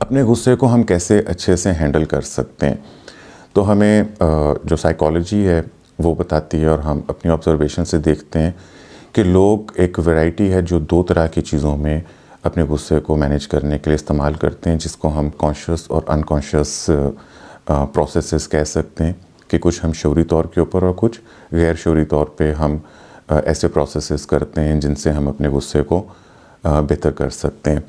اپنے غصے کو ہم کیسے اچھے سے ہینڈل کر سکتے ہیں؟ تو ہمیں جو سائیکالوجی ہے وہ بتاتی ہے، اور ہم اپنی آبزرویشن سے دیکھتے ہیں کہ لوگ ایک ویرائٹی ہے جو دو طرح کی چیزوں میں اپنے غصے کو مینیج کرنے کے لیے استعمال کرتے ہیں، جس کو ہم کانشیس اور انکانشیس پروسیسز کہہ سکتے ہیں، کہ کچھ ہم شعوری طور کے اوپر اور کچھ غیر شعوری طور پہ ہم ایسے پروسیسز کرتے ہیں جن سے ہم اپنے غصے کو بہتر کر سکتے ہیں۔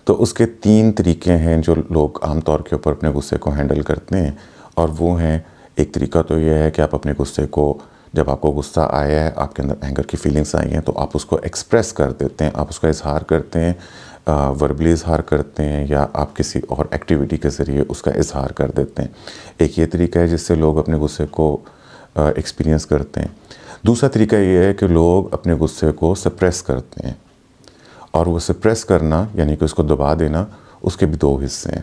تو اس کے 3 طریقے ہیں جو لوگ عام طور کے اوپر اپنے غصے کو ہینڈل کرتے ہیں، اور وہ ہیں، ایک طریقہ تو یہ ہے کہ آپ اپنے غصے کو، جب آپ کو غصہ آیا ہے، آپ کے اندر اینگر کی فیلنگس آئی ہیں، تو آپ اس کو ایکسپریس کر دیتے ہیں، آپ اس کا اظہار کرتے ہیں، وربلی اظہار کرتے ہیں، یا آپ کسی اور ایکٹیویٹی کے ذریعے اس کا اظہار کر دیتے ہیں۔ ایک یہ طریقہ ہے جس سے لوگ اپنے غصے کو ایکسپیرینس کرتے ہیں۔ دوسرا طریقہ یہ ہے کہ لوگ اپنے غصے کو سپریس کرتے ہیں، اور وہ سپریس کرنا یعنی کہ اس کو دبا دینا، اس کے بھی 2 حصے ہیں۔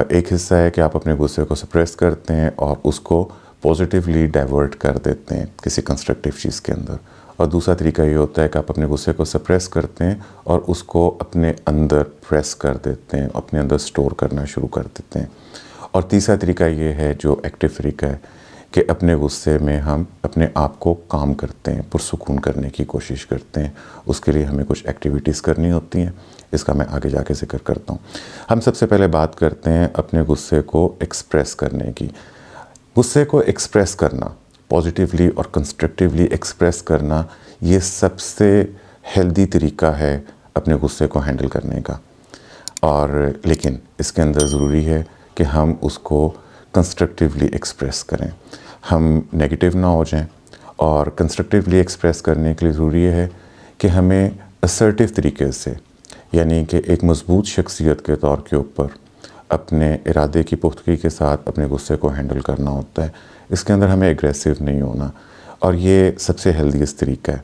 ایک حصہ ہے کہ آپ اپنے غصے کو سپریس کرتے ہیں اور اس کو پازیٹیولی ڈائیورٹ کر دیتے ہیں کسی کنسٹرکٹیو چیز کے اندر، اور دوسرا طریقہ یہ ہوتا ہے کہ آپ اپنے غصے کو سپریس کرتے ہیں اور اس کو اپنے اندر پریس کر دیتے ہیں، اپنے اندر سٹور کرنا شروع کر دیتے ہیں۔ اور تیسرا طریقہ یہ ہے جو ایکٹیو طریقہ ہے، کہ اپنے غصے میں ہم اپنے آپ کو کام کرتے ہیں، پرسکون کرنے کی کوشش کرتے ہیں۔ اس کے لیے ہمیں کچھ ایکٹیویٹیز کرنی ہوتی ہیں، اس کا میں آگے جا کے ذکر کرتا ہوں۔ ہم سب سے پہلے بات کرتے ہیں اپنے غصے کو ایکسپریس کرنے کی۔ غصے کو ایکسپریس کرنا، پازیٹیولی اور کنسٹرکٹیولی ایکسپریس کرنا، یہ سب سے ہیلدی طریقہ ہے اپنے غصے کو ہینڈل کرنے کا۔ اور لیکن اس کے اندر ضروری ہے کہ ہم اس کو کنسٹرکٹیولی ایکسپریس کریں، ہم نیگیٹیو نہ ہو جائیں۔ اور کنسٹرکٹیولی ایکسپریس کرنے کے لیے ضروری یہ ہے کہ ہمیں اسرٹیو طریقے سے، یعنی کہ ایک مضبوط شخصیت کے طور کے اوپر اپنے ارادے کی پختگی کے ساتھ اپنے غصے کو ہینڈل کرنا ہوتا ہے۔ اس کے اندر ہمیں اگریسو نہیں ہونا، اور یہ سب سے ہیلدیسٹ طریقہ ہے۔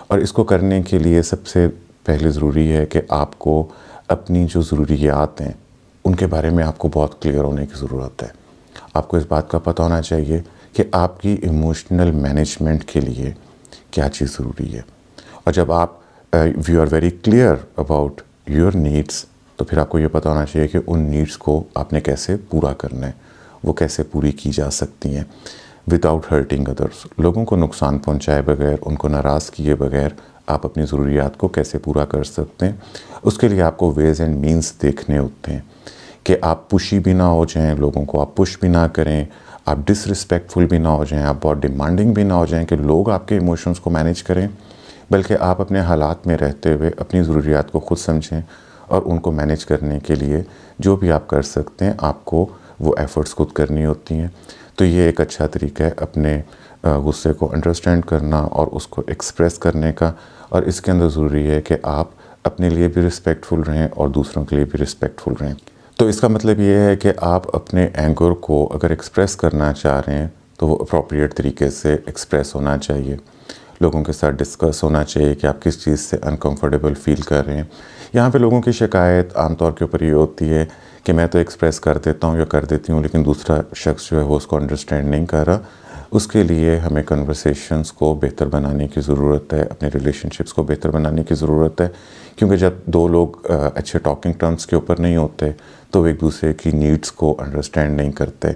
اور اس کو کرنے کے لیے سب سے پہلے ضروری ہے کہ آپ کو اپنی جو ضروریات ہیں ان کے بارے میں آپ کو بہت کلیئر ہونے کی ضرورت ہے۔ آپ کو اس بات کا پتہ ہونا چاہیے کہ آپ کی ایموشنل مینجمنٹ کے لیے کیا چیز ضروری ہے، اور جب آپ you are very clear about your needs, تو پھر آپ کو یہ پتہ ہونا چاہیے کہ ان نیڈس کو آپ نے کیسے پورا کرنا ہے، وہ کیسے پوری کی جا سکتی ہیں وداؤٹ ہرٹنگ ادرس۔ لوگوں کو نقصان پہنچائے بغیر، ان کو ناراض کیے بغیر آپ اپنی ضروریات کو کیسے پورا کر سکتے ہیں۔ اس کے لیے آپ کو ویز اینڈ مینس دیکھنے ہوتے ہیں کہ آپ پشی بھی نہ ہو جائیں، لوگوں کو آپ پش بھی نہ کریں، آپ ڈس رسپیکٹفل بھی نہ ہو جائیں، آپ بہت ڈیمانڈنگ بھی نہ ہو جائیں کہ لوگ آپ کے ایموشنز کو مینیج کریں، بلکہ آپ اپنے حالات میں رہتے ہوئے اپنی ضروریات کو خود سمجھیں، اور ان کو مینیج کرنے کے لیے جو بھی آپ کر سکتے ہیں آپ کو وہ ایفرٹس خود کرنی ہوتی ہیں۔ تو یہ ایک اچھا طریقہ ہے اپنے غصے کو انڈرسٹینڈ کرنا اور اس کو ایکسپریس کرنے کا، اور اس کے اندر ضروری ہے کہ آپ اپنے لیے بھی رسپیکٹفل رہیں اور دوسروں کے لیے بھی رسپیکٹفل رہیں۔ تو اس کا مطلب یہ ہے کہ آپ اپنے اینگر کو اگر ایکسپریس کرنا چاہ رہے ہیں تو وہ اپروپریٹ طریقے سے ایکسپریس ہونا چاہیے، لوگوں کے ساتھ ڈسکس ہونا چاہیے کہ آپ کس چیز سے انکمفرٹیبل فیل کر رہے ہیں۔ یہاں پہ لوگوں کی شکایت عام طور کے اوپر یہ ہوتی ہے کہ میں تو ایکسپریس کر دیتا ہوں یا کر دیتی ہوں، لیکن دوسرا شخص جو ہے وہ اس کو انڈرسٹینڈ نہیں کر رہا۔ اس کے لیے ہمیں کنورسیشنز کو بہتر بنانے کی ضرورت ہے، اپنے ریلیشن شپس کو بہتر بنانے کی ضرورت ہے، کیونکہ جب 2 لوگ اچھے ٹاکنگ ٹرمز کے اوپر نہیں ہوتے تو وہ ایک دوسرے کی نیڈس کو انڈرسٹینڈ نہیں کرتے۔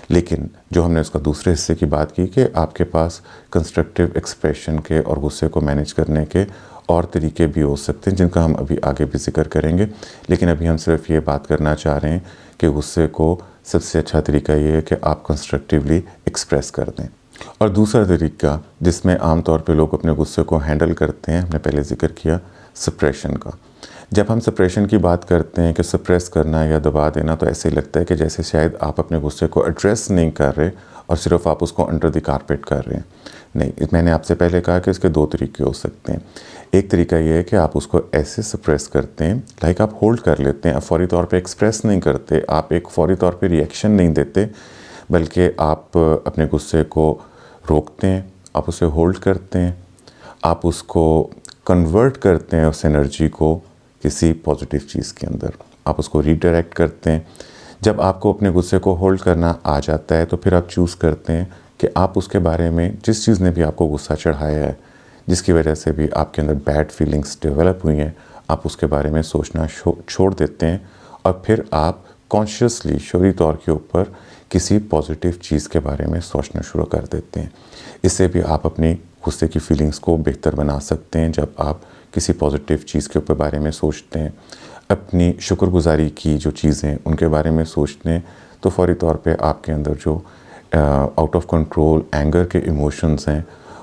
لیکن جو ہم نے اس کا دوسرے حصے کی بات کی کہ آپ کے پاس کنسٹرکٹیو ایکسپریشن کے اور غصے کو مینیج کرنے کے اور طریقے بھی ہو سکتے ہیں، جن کا ہم ابھی آگے بھی ذکر کریں گے، لیکن ابھی ہم صرف یہ بات کرنا چاہ رہے ہیں کہ غصے کو سب سے اچھا طریقہ یہ ہے کہ آپ کنسٹرکٹیولی ایکسپریس کر دیں۔ اور دوسرا طریقہ جس میں عام طور پہ لوگ اپنے غصے کو ہینڈل کرتے ہیں، ہم نے پہلے ذکر کیا سپریشن کا۔ جب ہم سپریشن کی بات کرتے ہیں کہ سپریس کرنا یا دبا دینا، تو ایسے لگتا ہے کہ جیسے شاید آپ اپنے غصے کو ایڈریس نہیں کر رہے اور صرف آپ اس کو انڈر دی کارپیٹ کر رہے ہیں۔ نہیں، میں نے آپ سے پہلے کہا کہ اس کے 2 طریقے ہو سکتے ہیں۔ ایک طریقہ یہ ہے کہ آپ اس کو ایسے سپریس کرتے ہیں، لائک آپ ہولڈ کر لیتے ہیں، آپ فوری طور پہ ایکسپریس نہیں کرتے، آپ ایک فوری طور پہ ریئیکشن نہیں دیتے، بلکہ آپ اپنے غصے کو روکتے ہیں، آپ اسے ہولڈ کرتے ہیں، آپ اس کو کنورٹ کرتے ہیں، اس انرجی کو کسی پازیٹیو چیز کے اندر، آپ اس کو ریڈائریکٹ کرتے ہیں۔ جب آپ کو اپنے غصے کو ہولڈ کرنا آ جاتا ہے تو پھر آپ چوز کرتے ہیں کہ آپ اس کے بارے میں، جس چیز نے بھی آپ کو غصہ چڑھایا ہے، جس کی وجہ سے بھی آپ کے اندر بیڈ فیلنگس ڈیولپ ہوئی ہیں، آپ اس کے بارے میں سوچنا چھوڑ دیتے ہیں اور پھر آپ کانشیسلی شعوری طور کے اوپر کسی پازیٹیو چیز کے بارے میں سوچنا شروع کر دیتے ہیں. اس سے بھی آپ اپنی غصے کی فیلنگز کو بہتر بنا سکتے ہیں. جب آپ کسی پازیٹیو چیز کے اوپر بارے میں سوچتے ہیں، اپنی شکر گزاری کی جو چیزیں ان کے بارے میں سوچتے ہیں، تو فوری طور پہ آپ کے اندر جو آؤٹ آف کنٹرول اینگر کے ایموشنز ہیں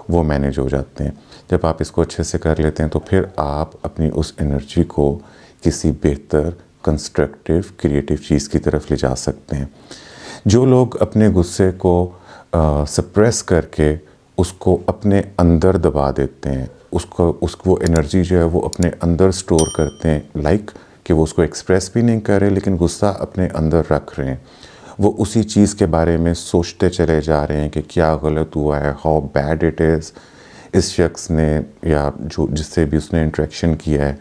وہ مینیج ہو جاتے ہیں. جب آپ اس کو اچھے سے کر لیتے ہیں تو پھر آپ اپنی اس انرجی کو کسی بہتر کنسٹرکٹیو کریٹیو چیز کی طرف لے جا سکتے ہیں. جو لوگ اپنے غصے کو سپریس کر کے اس کو اپنے اندر دبا دیتے ہیں، اس کو وہ انرجی جو ہے وہ اپنے اندر سٹور کرتے ہیں، لائک کہ وہ اس کو ایکسپریس بھی نہیں کر رہے لیکن غصہ اپنے اندر رکھ رہے ہیں، وہ اسی چیز کے بارے میں سوچتے چلے جا رہے ہیں کہ کیا غلط ہوا ہے، ہاؤ بیڈ اٹ از. اس شخص نے یا جس سے بھی اس نے انٹریکشن کیا ہے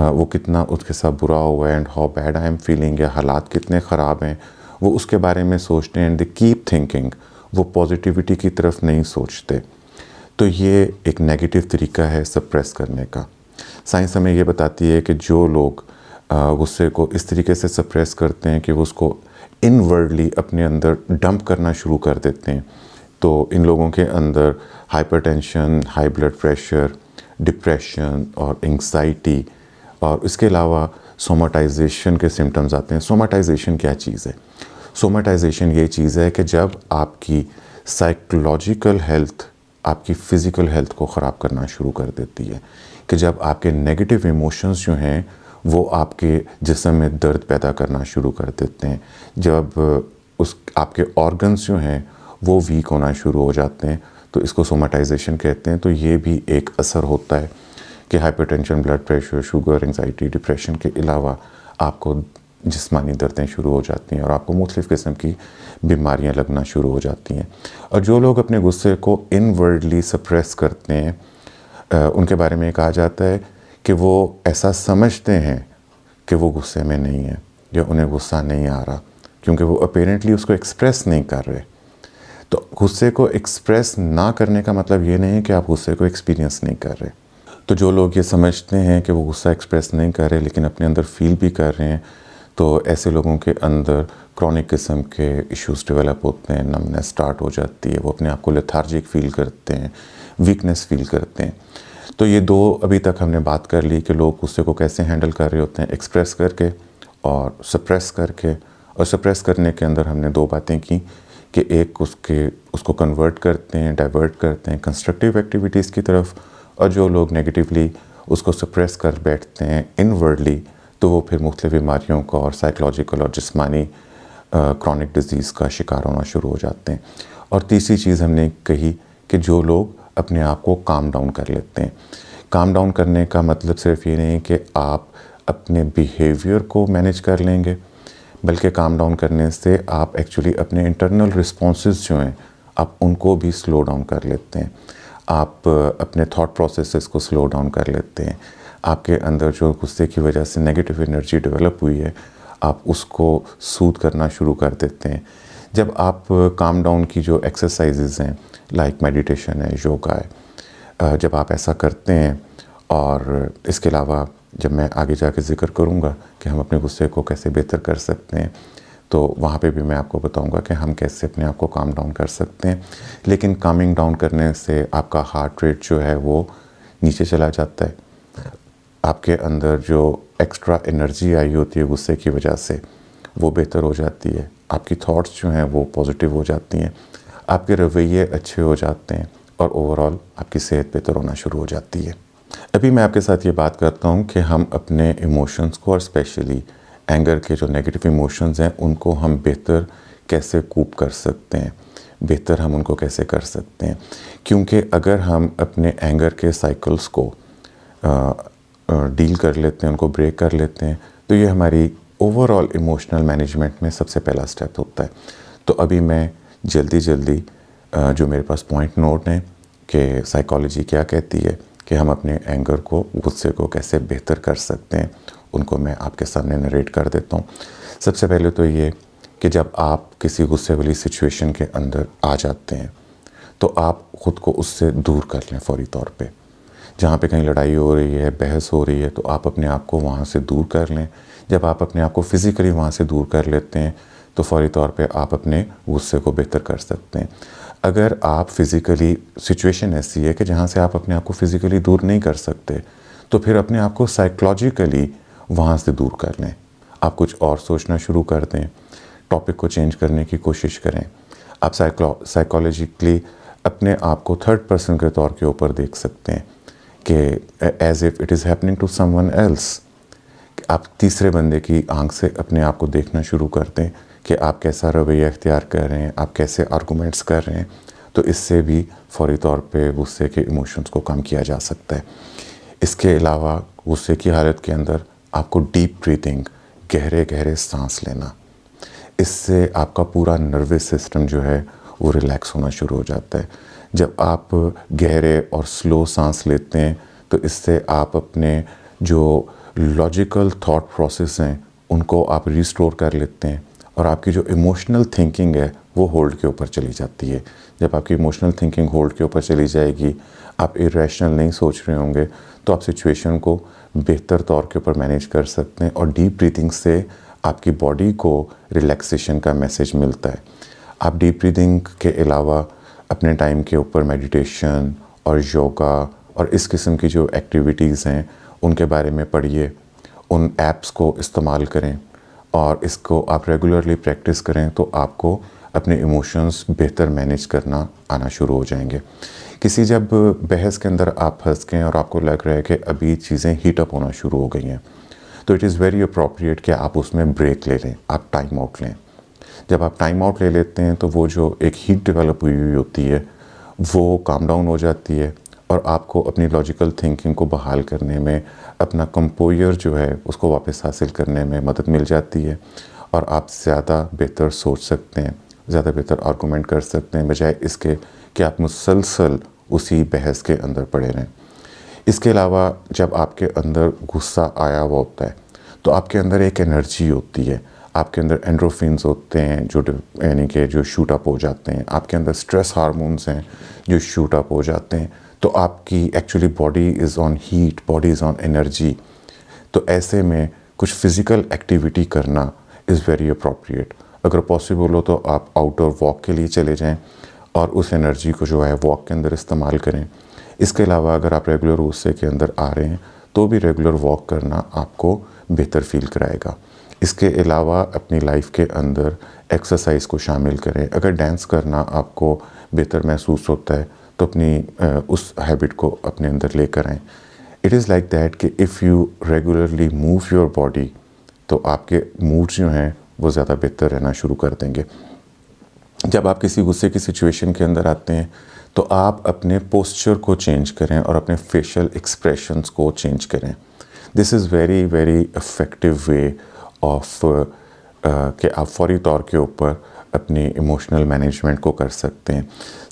وہ کتنا اس کے ساتھ برا ہوا ہے، and how bad I am feeling, یا حالات کتنے خراب ہیں، وہ اس کے بارے میں سوچتے ہیں. اینڈ دے کیپ تھنکنگ، وہ پازیٹیوٹی کی طرف نہیں سوچتے. تو یہ ایک نیگیٹو طریقہ ہے سپریس کرنے کا. سائنس ہمیں یہ بتاتی ہے کہ جو لوگ غصے کو اس طریقے سے سپریس کرتے ہیں کہ وہ اس کو انورڈلی اپنے اندر ڈمپ کرنا شروع کر دیتے ہیں، تو ان لوگوں کے اندر hypertension, high blood pressure, depression اور انگزائٹی، اور اس کے علاوہ سوماٹائزیشن کے سمٹمز آتے ہیں. سوماٹائزیشن کیا چیز ہے؟ سوماٹائزیشن یہ چیز ہے کہ جب آپ کی سائیکولوجیکل ہیلتھ آپ کی فزیکل ہیلتھ کو خراب کرنا شروع کر دیتی ہے، کہ جب آپ کے نیگیٹو ایموشنز جو ہیں وہ آپ کے جسم میں درد پیدا کرنا شروع کر دیتے ہیں، جب آپ کے آرگنز جو ہیں وہ ویک ہونا شروع ہو جاتے ہیں، تو اس کو سوماٹائزیشن کہتے ہیں. تو یہ بھی ایک اثر ہوتا ہے کہ hypertension, blood pressure, sugar, anxiety, depression کے علاوہ آپ کو جسمانی دردیں شروع ہو جاتی ہیں اور آپ کو مختلف قسم کی بیماریاں لگنا شروع ہو جاتی ہیں. اور جو لوگ اپنے غصے کو انورڈلی سپریس کرتے ہیں ان کے بارے میں کہا جاتا ہے کہ وہ ایسا سمجھتے ہیں کہ وہ غصے میں نہیں ہیں یا انہیں غصہ نہیں آ رہا، کیونکہ وہ اپیرنٹلی اس کو ایکسپریس نہیں کر رہے. تو غصے کو ایکسپریس نہ کرنے کا مطلب یہ نہیں ہے کہ آپ غصے کو ایکسپیرینس نہیں کر رہے. تو جو لوگ یہ سمجھتے ہیں کہ وہ غصہ ایکسپریس نہیں کر رہے لیکن اپنے اندر فیل بھی کر رہے ہیں، تو ایسے لوگوں کے اندر کرونک قسم کے ایشوز ڈیولپ ہوتے ہیں، نمنس سٹارٹ ہو جاتی ہے، وہ اپنے آپ کو لیتھارجک فیل کرتے ہیں، ویکنس فیل کرتے ہیں. تو یہ دو ابھی تک ہم نے بات کر لی کہ لوگ غصے کو کیسے ہینڈل کر رہے ہوتے ہیں، ایکسپریس کر کے اور سپریس کر کے. اور سپریس کرنے کے اندر ہم نے دو باتیں کی کہ ایک اس کو کنورٹ کرتے ہیں، ڈائیورٹ کرتے ہیں کنسٹرکٹیو ایکٹیویٹیز کی طرف، اور جو لوگ نیگیٹیولی اس کو سپریس کر بیٹھتے ہیں انورڈلی، تو وہ پھر مختلف بیماریوں کا اور سائیکلوجیکل اور جسمانی کرونک ڈیزیز کا شکار ہونا شروع ہو جاتے ہیں. اور تیسری چیز ہم نے کہی کہ جو لوگ اپنے آپ کو کام ڈاؤن کر لیتے ہیں. کام ڈاؤن کرنے کا مطلب صرف یہ نہیں کہ آپ اپنے بیہیویئر کو مینیج کر لیں گے، بلکہ کام ڈاؤن کرنے سے آپ ایکچولی اپنے انٹرنل رسپانسز جو ہیں آپ ان کو بھی سلو ڈاؤن کر لیتے ہیں. آپ اپنے تھاٹ پروسیسز کو سلو ڈاؤن کر لیتے ہیں. آپ کے اندر جو غصے کی وجہ سے نیگیٹو انرجی ڈیولپ ہوئی ہے آپ اس کو سود کرنا شروع کر دیتے ہیں. جب آپ کام ڈاؤن کی جو ایکسرسائزز ہیں لائک میڈیٹیشن ہے، یوگا ہے، جب آپ ایسا کرتے ہیں، اور اس کے علاوہ جب میں آگے جا کے ذکر کروں گا کہ ہم اپنے غصے کو کیسے بہتر کر سکتے ہیں، تو وہاں پہ بھی میں آپ کو بتاؤں گا کہ ہم کیسے اپنے آپ کو کام ڈاؤن کر سکتے ہیں. لیکن کامنگ ڈاؤن کرنے سے آپ کا ہارٹ ریٹ جو ہے وہ نیچے چلا جاتا ہے، آپ کے اندر جو ایکسٹرا انرجی آئی ہوتی ہے غصے کی وجہ سے وہ بہتر ہو جاتی ہے، آپ کی تھاٹس جو ہیں وہ پازیٹیو ہو جاتی ہیں، آپ کے رویے اچھے ہو جاتے ہیں، اور اوورآل آپ کی صحت بہتر ہونا شروع ہو جاتی ہے. ابھی میں آپ کے ساتھ یہ بات کرتا ہوں کہ ہم اپنے ایموشنز کو، اور اسپیشلی اینگر کے جو نیگیٹو ایموشنز ہیں ان کو ہم بہتر کیسے کوپ کر سکتے ہیں، بہتر ہم ان کو کیسے کر سکتے ہیں. کیونکہ اگر ہم اپنے اینگر کے سائیکلز کو ڈیل کر لیتے ہیں، ان کو بریک کر لیتے ہیں، تو یہ ہماری اوورآل ایموشنل مینجمنٹ میں سب سے پہلا سٹیپ ہوتا ہے. تو ابھی میں جلدی جو میرے پاس پوائنٹ نوٹ ہیں کہ سائیکالوجی کیا کہتی ہے کہ ہم اپنے اینگر کو، غصے کو کیسے بہتر کر سکتے ہیں، ان کو میں آپ کے سامنے نریٹ کر دیتا ہوں. سب سے پہلے تو یہ کہ جب آپ کسی غصے والی سچویشن کے اندر آ جاتے ہیں تو آپ خود کو اس سے دور کر لیں فوری طور پہ. جہاں پہ کہیں لڑائی ہو رہی ہے، بحث ہو رہی ہے، تو آپ اپنے آپ کو وہاں سے دور کر لیں. جب آپ اپنے آپ کو فزیکلی وہاں سے دور کر لیتے ہیں تو فوری طور پہ آپ اپنے غصے کو بہتر کر سکتے ہیں. اگر آپ فزیکلی سچویشن ایسی ہے کہ جہاں سے آپ اپنے آپ کو فزیکلی دور نہیں کر سکتے تو پھر اپنے آپ کو سائیکلوجیکلی وہاں سے دور کر لیں. آپ کچھ اور سوچنا شروع کر دیں، ٹاپک کو چینج کرنے کی کوشش کریں. آپ سائیکالوجیکلی اپنے آپ کو تھرڈ پرسن کے طور کے اوپر دیکھ سکتے ہیں کہ as if it is happening to someone else. آپ تیسرے بندے کی آنکھ سے اپنے آپ کو دیکھنا شروع کر دیں کہ آپ کیسا رویہ اختیار کر رہے ہیں، آپ کیسے آرگومنٹس کر رہے ہیں. تو اس سے بھی فوری طور پہ غصے کے ایموشنز کو کم کیا جا سکتا ہے. اس کے علاوہ غصے کی حالت کے اندر آپ کو ڈیپ بریتھنگ، گہرے گہرے سانس لینا، اس سے آپ کا پورا نروس سسٹم جو ہے وہ ریلیکس ہونا شروع ہو جاتا ہے. جب آپ گہرے اور سلو سانس لیتے ہیں تو اس سے آپ اپنے جو لاجیکل تھاٹ پروسیس ہیں ان کو آپ ریسٹور کر لیتے ہیں، اور آپ کی جو ایموشنل تھنکنگ ہے وہ ہولڈ کے اوپر چلی جاتی ہے. جب آپ کی ایموشنل تھنکنگ ہولڈ کے اوپر چلی جائے گی، آپ irrational نہیں سوچ رہے ہوں گے، تو آپ سچویشن کو بہتر طور کے اوپر مینیج کر سکتے ہیں. اور ڈیپ بریتھنگ سے آپ کی باڈی کو ریلیکسیشن کا میسیج ملتا ہے. آپ ڈیپ بریتھنگ کے علاوہ اپنے ٹائم کے اوپر میڈیٹیشن اور یوگا اور اس قسم کی جو ایکٹیویٹیز ہیں ان کے بارے میں پڑھیے، ان ایپس کو استعمال کریں، اور اس کو آپ ریگولرلی پریکٹس کریں تو آپ کو اپنے ایموشنز بہتر مینیج کرنا آنا شروع ہو جائیں گے. کسی جب بحث کے اندر آپ پھنس گئے اور آپ کو لگ رہا ہے کہ ابھی چیزیں ہیٹ اپ ہونا شروع ہو گئی ہیں، تو اٹ از ویری اپروپریٹ کہ آپ اس میں بریک لے لیں، آپ ٹائم آؤٹ لیں. جب آپ ٹائم آؤٹ لے لیتے ہیں تو وہ جو ایک ہیٹ ڈیولپ ہوئی ہوتی ہے وہ کام ڈاؤن ہو جاتی ہے، اور آپ کو اپنی لاجیکل تھنکنگ کو بحال کرنے میں، اپنا کمپوئر جو ہے اس کو واپس حاصل کرنے میں مدد مل جاتی ہے، اور آپ زیادہ بہتر سوچ سکتے ہیں، زیادہ بہتر آرگومنٹ کر سکتے ہیں، بجائے اس کے کہ آپ مسلسل اسی بحث کے اندر پڑے رہیں. اس کے علاوہ جب آپ کے اندر غصہ آیا ہوا ہوتا ہے تو آپ کے اندر ایک انرجی ہوتی ہے، آپ کے اندر اینڈروفینز ہوتے ہیں یعنی کہ جو شوٹ اپ ہو جاتے ہیں، آپ کے اندر سٹریس ہارمونز ہیں جو شوٹ اپ ہو جاتے ہیں. تو آپ کی actually body is on heat, body is on energy. تو ایسے میں کچھ فزیکل ایکٹیویٹی کرنا از ویری اپروپریٹ. اگر پاسبل ہو تو آپ آؤٹ ڈور واک کے لیے چلے جائیں اور اس انرجی کو جو ہے واک کے اندر استعمال کریں. اس کے علاوہ اگر آپ ریگولر غصے کے اندر آ رہے ہیں تو بھی ریگولر واک کرنا آپ کو بہتر فیل کرائے گا. اس کے علاوہ اپنی لائف کے اندر ایکسرسائز کو شامل کریں. اگر ڈانس کرنا آپ کو بہتر محسوس ہوتا ہے تو اپنی اس ہیبٹ کو اپنے اندر لے کر آئیں. اٹ از لائک دیٹ کہ if you regularly move your body تو آپ کے موڈز جو ہیں وہ زیادہ بہتر رہنا شروع کر دیں گے. جب آپ کسی غصے کی سچویشن کے اندر آتے ہیں تو آپ اپنے پوسچر کو چینج کریں اور اپنے فیشل ایکسپریشنز کو چینج کریں. This is very very effective way of کہ آپ فوری طور کے اوپر اپنی ایموشنل مینجمنٹ کو کر سکتے ہیں.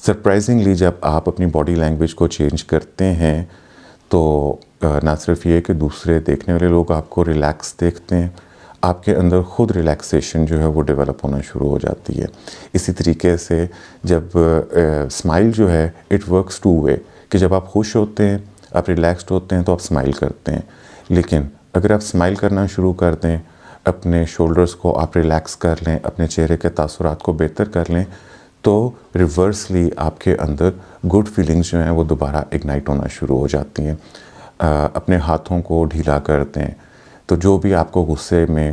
سرپرائزنگلی جب آپ اپنی باڈی لینگویج کو چینج کرتے ہیں تو نہ صرف یہ کہ دوسرے دیکھنے والے لوگ آپ کو ریلیکس دیکھتے ہیں، آپ کے اندر خود ریلیکسیشن جو ہے وہ ڈیولپ ہونا شروع ہو جاتی ہے. اسی طریقے سے جب اسمائل جو ہے اٹ ورکس ٹو وے، کہ جب آپ خوش ہوتے ہیں، آپ ریلیکسڈ ہوتے ہیں تو آپ اسمائل کرتے ہیں. لیکن اگر آپ اسمائل کرنا شروع کر دیں، اپنے شولڈرز کو آپ ریلیکس کر لیں، اپنے چہرے کے تاثرات کو بہتر کر لیں، تو ریورسلی آپ کے اندر گڈ فیلنگز جو ہیں وہ دوبارہ اگنائٹ ہونا شروع ہو جاتی ہیں. اپنے ہاتھوں کو ڈھیلا کر دیں. تو جو بھی آپ کو غصے میں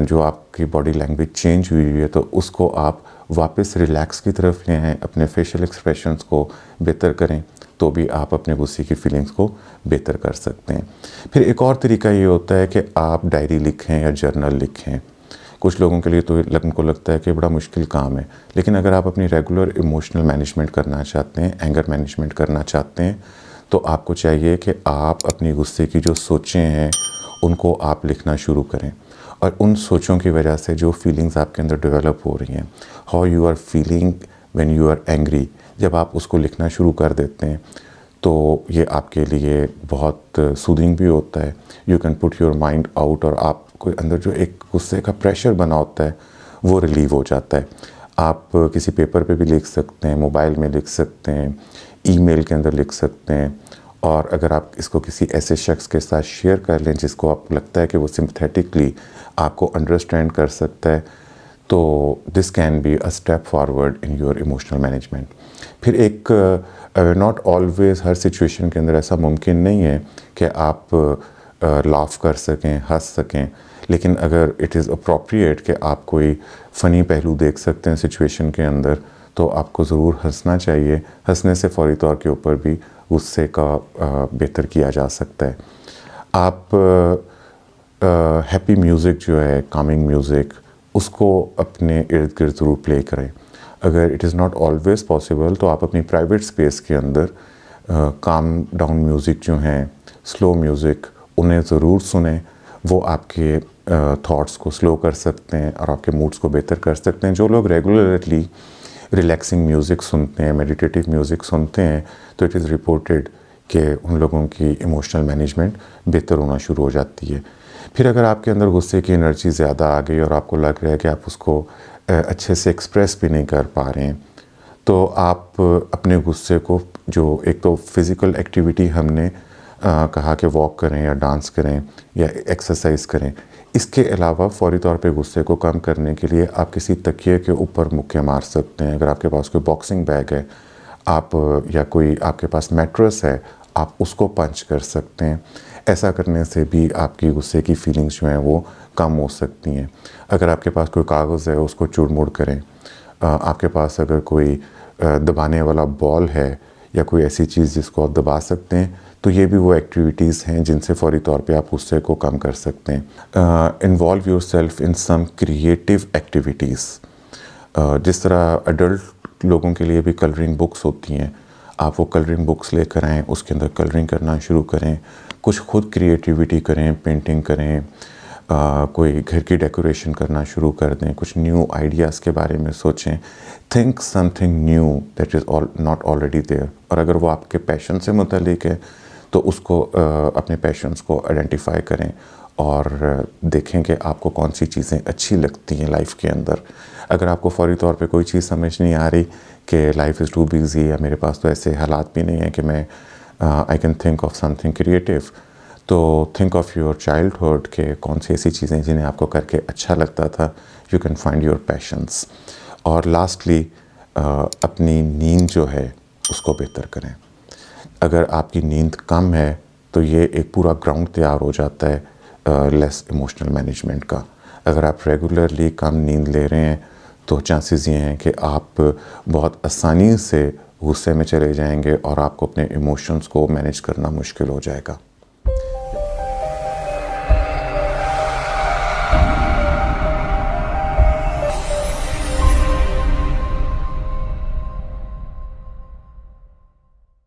جو آپ کی باڈی لینگویج چینج ہوئی ہے تو اس کو آپ واپس ریلیکس کی طرف لے آئیں، اپنے فیشل ایکسپریشنز کو بہتر کریں تو بھی آپ اپنے غصے کی فیلنگز کو بہتر کر سکتے ہیں. پھر ایک اور طریقہ یہ ہوتا ہے کہ آپ ڈائری لکھیں یا جرنل لکھیں. کچھ لوگوں کے لیے تو ان کو لگتا ہے کہ بڑا مشکل کام ہے، لیکن اگر آپ اپنی ریگولر ایموشنل مینجمنٹ کرنا چاہتے ہیں، اینگر مینجمنٹ کرنا چاہتے ہیں، تو آپ کو چاہیے کہ آپ اپنی غصے کی جو سوچیں ہیں ان کو آپ لکھنا شروع کریں، اور ان سوچوں کی وجہ سے جو فیلنگز آپ کے اندر ڈیولپ ہو رہی ہیں، how you are feeling when you are angry, جب آپ اس کو لکھنا شروع کر دیتے ہیں تو یہ آپ کے لیے بہت سودنگ بھی ہوتا ہے. You can put your mind out, اور آپ کو اندر جو ایک غصے کا پریشر بنا ہوتا ہے وہ ریلیو ہو جاتا ہے. آپ کسی پیپر پہ بھی لکھ سکتے ہیں، موبائل میں لکھ سکتے ہیں، ای میل کے اندر لکھ سکتے ہیں، اور اگر آپ اس کو کسی ایسے شخص کے ساتھ شیئر کر لیں جس کو آپ کو لگتا ہے کہ وہ سمپتھیٹکلی آپ کو انڈرسٹینڈ کر سکتا ہے، تو this can be a step forward in your emotional management. پھر ایک ناٹ آلویز ہر سچویشن کے اندر ایسا ممکن نہیں ہے کہ آپ لاف کر سکیں، ہنس سکیں، لیکن اگر اٹ از اپروپریٹ کہ آپ کوئی فنی پہلو دیکھ سکتے ہیں سچویشن کے اندر، تو آپ کو ضرور ہنسنا چاہیے. ہنسنے سے فوری طور کے اوپر بھی غصے کا بہتر کیا جا سکتا ہے. آپ ہیپی میوزک جو ہے، کامنگ میوزک، اس کو اپنے ارد گرد ضرور پلے کریں. اگر it is not always possible تو آپ اپنی پرائیویٹ اسپیس کے اندر کام ڈاؤن میوزک جو ہیں، سلو میوزک، انہیں ضرور سنیں. وہ آپ کے تھاٹس کو سلو کر سکتے ہیں اور آپ کے موڈس کو بہتر کر سکتے ہیں. جو لوگ ریگولرلی ریلیکسنگ میوزک سنتے ہیں، میڈیٹیٹیو میوزک سنتے ہیں، تو اٹ از رپورٹڈ کہ ان لوگوں کی ایموشنل مینجمنٹ بہتر ہونا شروع ہو جاتی ہے. پھر اگر آپ کے اندر غصے کی انرجی زیادہ آ گئی اور آپ کو لگ رہا ہے کہ آپ اس کو اچھے سے ایکسپریس بھی نہیں کر پا رہے ہیں، تو آپ اپنے غصے کو، جو ایک تو فزیکل ایکٹیویٹی ہم نے کہا کہ واک کریں یا ڈانس کریں یا ایکسرسائز کریں، اس کے علاوہ فوری طور پہ غصے کو کم کرنے کے لیے آپ کسی تکیے کے اوپر مکے مار سکتے ہیں. اگر آپ کے پاس کوئی باکسنگ بیگ ہے، آپ یا کوئی آپ کے پاس میٹرس ہے، آپ اس کو پنچ کر سکتے ہیں. ایسا کرنے سے بھی آپ کی غصے کی فیلنگز جو ہیں وہ کم ہو سکتی ہیں. اگر آپ کے پاس کوئی کاغذ ہے، اس کو چور مڑ کریں. آپ کے پاس اگر کوئی دبانے والا بال ہے یا کوئی ایسی چیز جس کو آپ دبا سکتے ہیں، تو یہ بھی وہ ایکٹیویٹیز ہیں جن سے فوری طور پہ آپ غصے کو کم کر سکتے ہیں. Involve your self in some creative activities. جس طرح ایڈلٹ لوگوں کے لیے بھی کلرنگ بکس ہوتی ہیں، آپ وہ کلرنگ بکس لے کر آئیں، اس کے اندر کلرنگ کرنا شروع کریں. کچھ خود کریٹیویٹی کریں، پینٹنگ کریں، کوئی گھر کی ڈیکوریشن کرنا شروع کر دیں، کچھ نیو آئیڈیاز کے بارے میں سوچیں. Think some thing new that is not already there. اور اگر وہ آپ کے پیشن سے متعلق ہے تو اس کو اپنے پیشنس کو آئیڈینٹیفائی کریں اور دیکھیں کہ آپ کو کون سی چیزیں اچھی لگتی ہیں لائف کے اندر. اگر آپ کو فوری طور پہ کوئی چیز سمجھ نہیں آ رہی کہ لائف از ٹو بیزی یا میرے پاس تو ایسے حالات بھی نہیں ہیں کہ میں I can think of some thing creative, تو تھنک آف یور چائلڈہڈ کہ کون سی ایسی چیزیں جنہیں آپ کو کر کے اچھا لگتا تھا. You can find your patience. اور لاسٹلی اپنی نیند جو ہے اس کو بہتر کریں. اگر آپ کی نیند کم ہے تو یہ ایک پورا گراؤنڈ تیار ہو جاتا ہے لیس ایموشنل مینجمنٹ کا. اگر آپ ریگولرلی کم نیند لے رہے ہیں تو چانسز یہ ہیں کہ آپ بہت آسانی سے غصے میں چلے جائیں گے اور آپ کو اپنے ایموشنز کو مینیج کرنا مشکل ہو جائے گا.